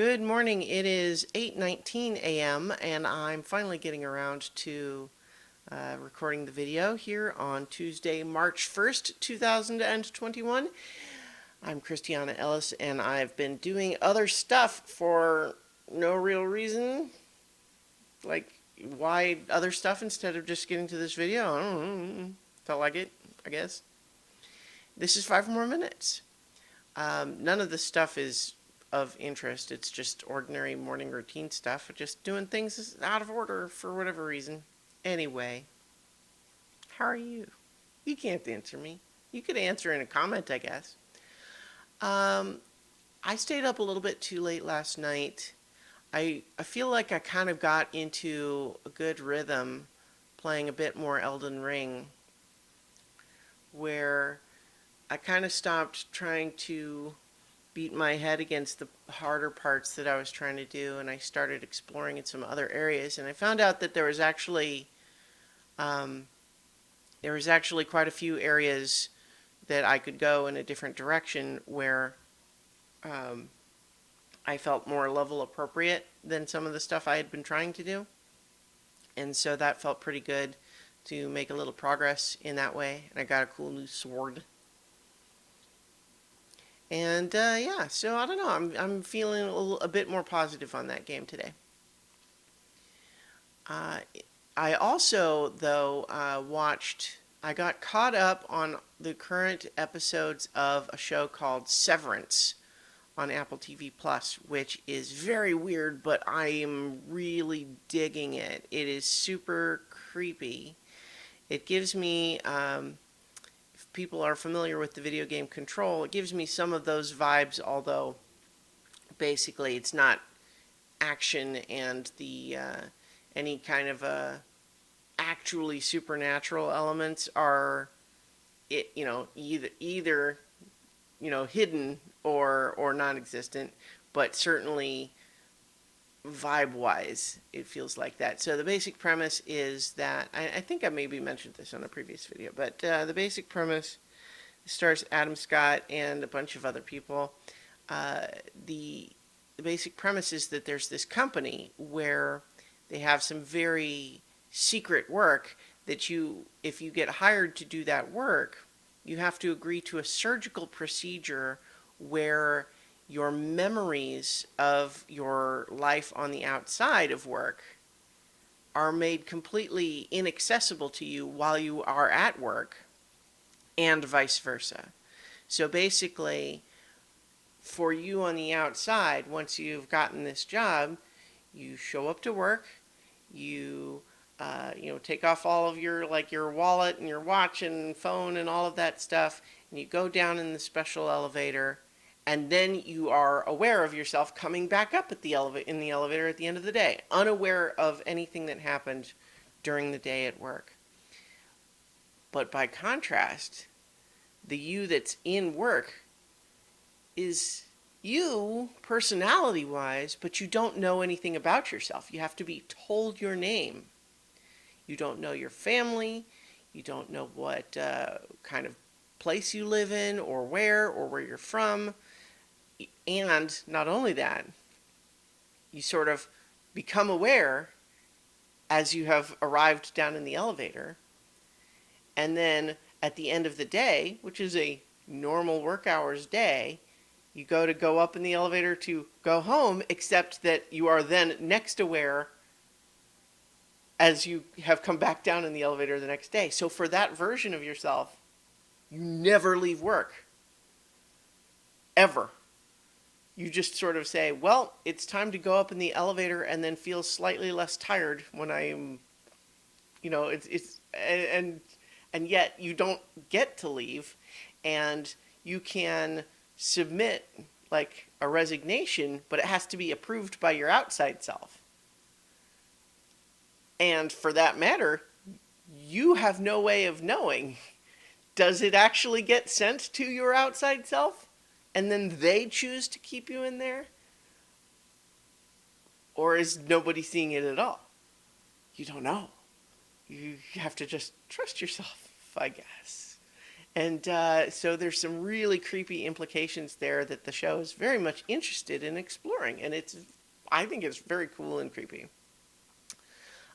Good morning. It is 8:19 a.m. and I'm finally getting around to recording the video here on Tuesday, March 1st, 2021. I'm Christiana Ellis and I've been doing other stuff for no real reason. Like, why other stuff instead of just getting to this video? I don't know. Felt like it, I guess. This is 5 more minutes. None of this stuff is of interest. It's just ordinary morning routine stuff. Just doing things out of order for whatever reason. Anyway, how are you? You can't answer me. You could answer in a comment, I guess. I stayed up a little bit too late last night. I feel like I kind of got into a good rhythm playing a bit more Elden Ring, where I kind of stopped trying to beat my head against the harder parts that I was trying to do, and I started exploring in some other areas, and I found out that there was actually quite a few areas that I could go in a different direction where I felt more level appropriate than some of the stuff I had been trying to do, and so that felt pretty good to make a little progress in that way, and I got a cool new sword. And yeah, so I don't know. I'm feeling a bit more positive on that game today. I also, though, I got caught up on the current episodes of a show called Severance on Apple TV Plus, which is very weird, but I am really digging it. It is super creepy. It gives me people are familiar with the video game Control, it gives me some of those vibes, although basically it's not action and the any kind of actually supernatural elements are either hidden or non-existent, but certainly vibe-wise, it feels like that. So the basic premise is that, I think I maybe mentioned this on a previous video, but the basic premise stars Adam Scott and a bunch of other people. The basic premise is that there's this company where they have some very secret work that if you get hired to do that work, you have to agree to a surgical procedure where your memories of your life on the outside of work are made completely inaccessible to you while you are at work, and vice versa. So basically, for you on the outside, once you've gotten this job, you show up to work, you take off all of your wallet and your watch and phone and all of that stuff, and you go down in the special elevator. And then you are aware of yourself coming back up at in the elevator at the end of the day, unaware of anything that happened during the day at work. But by contrast, the you that's in work is you personality-wise, but you don't know anything about yourself. You have to be told your name. You don't know your family. You don't know what kind of place you live in or where you're from. And not only that, you sort of become aware as you have arrived down in the elevator. And then at the end of the day, which is a normal work hours day, you go up in the elevator to go home, except that you are then next aware as you have come back down in the elevator the next day. So for that version of yourself, you never leave work. Ever. You just sort of say, well, it's time to go up in the elevator and then feel slightly less tired when I'm, and yet you don't get to leave, and you can submit like a resignation, but it has to be approved by your outside self. And for that matter, you have no way of knowing, does it actually get sent to your outside self? And then they choose to keep you in there? Or is nobody seeing it at all? You don't know. You have to just trust yourself, I guess. And so there's some really creepy implications there that the show is very much interested in exploring, and I think it's very cool and creepy.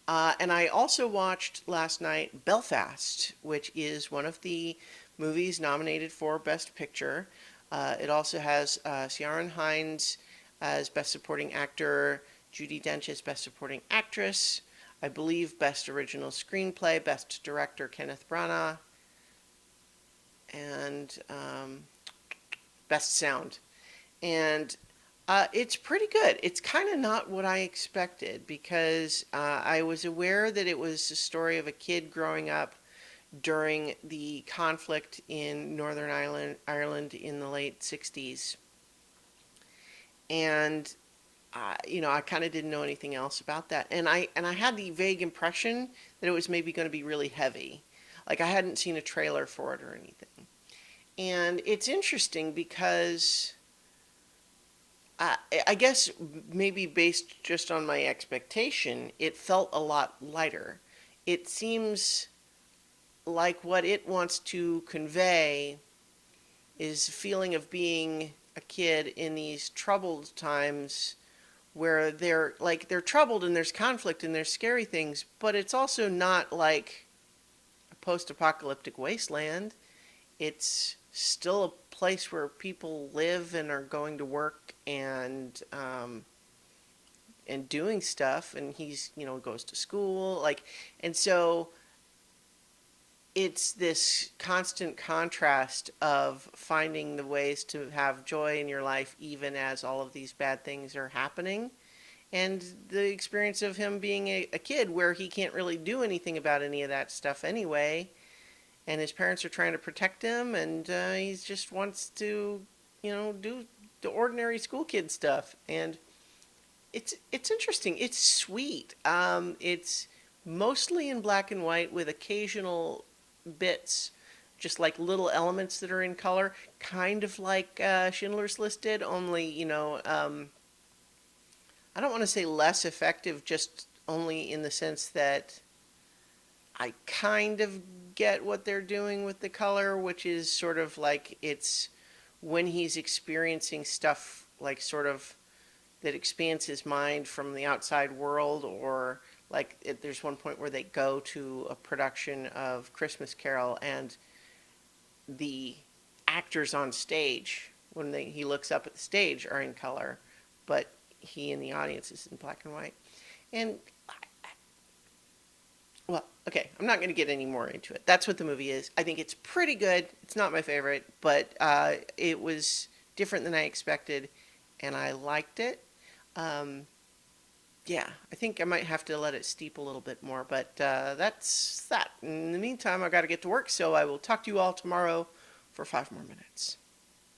And I also watched last night Belfast, which is one of the movies nominated for Best Picture. It also has Ciarán Hinds as Best Supporting Actor, Judi Dench as Best Supporting Actress, I believe Best Original Screenplay, Best Director Kenneth Branagh, and Best Sound. And it's pretty good. It's kind of not what I expected because I was aware that it was a story of a kid growing up during the conflict in Northern Ireland in the late 60s. And I kind of didn't know anything else about that. And I had the vague impression that it was maybe going to be really heavy. Like I hadn't seen a trailer for it or anything. And it's interesting because I guess maybe based just on my expectation, it felt a lot lighter. It seems like what it wants to convey is a feeling of being a kid in these troubled times where they're troubled and there's conflict and there's scary things, but it's also not like a post-apocalyptic wasteland. It's still a place where people live and are going to work and doing stuff, and he's goes to school, like, and so it's this constant contrast of finding the ways to have joy in your life even as all of these bad things are happening, and the experience of him being a kid where he can't really do anything about any of that stuff anyway, and his parents are trying to protect him, and he just wants to, do the ordinary school kid stuff. And it's interesting. It's sweet. It's mostly in black and white with occasional bits, just like little elements that are in color, kind of like Schindler's List did. Only I don't want to say less effective, just only in the sense that I kind of get what they're doing with the color, which is sort of like it's when he's experiencing stuff like sort of that expands his mind from the outside world, or like there's one point where they go to a production of Christmas Carol and the actors on stage, when he looks up at the stage, are in color, but he in the audience is in black and white. And well, okay, I'm not going to get any more into it. That's what the movie is. I think it's pretty good. It's not my favorite, but it was different than I expected, and I liked it. Um, yeah, I think I might have to let it steep a little bit more, but that's that. In the meantime, I got to get to work, so I will talk to you all tomorrow for 5 more minutes.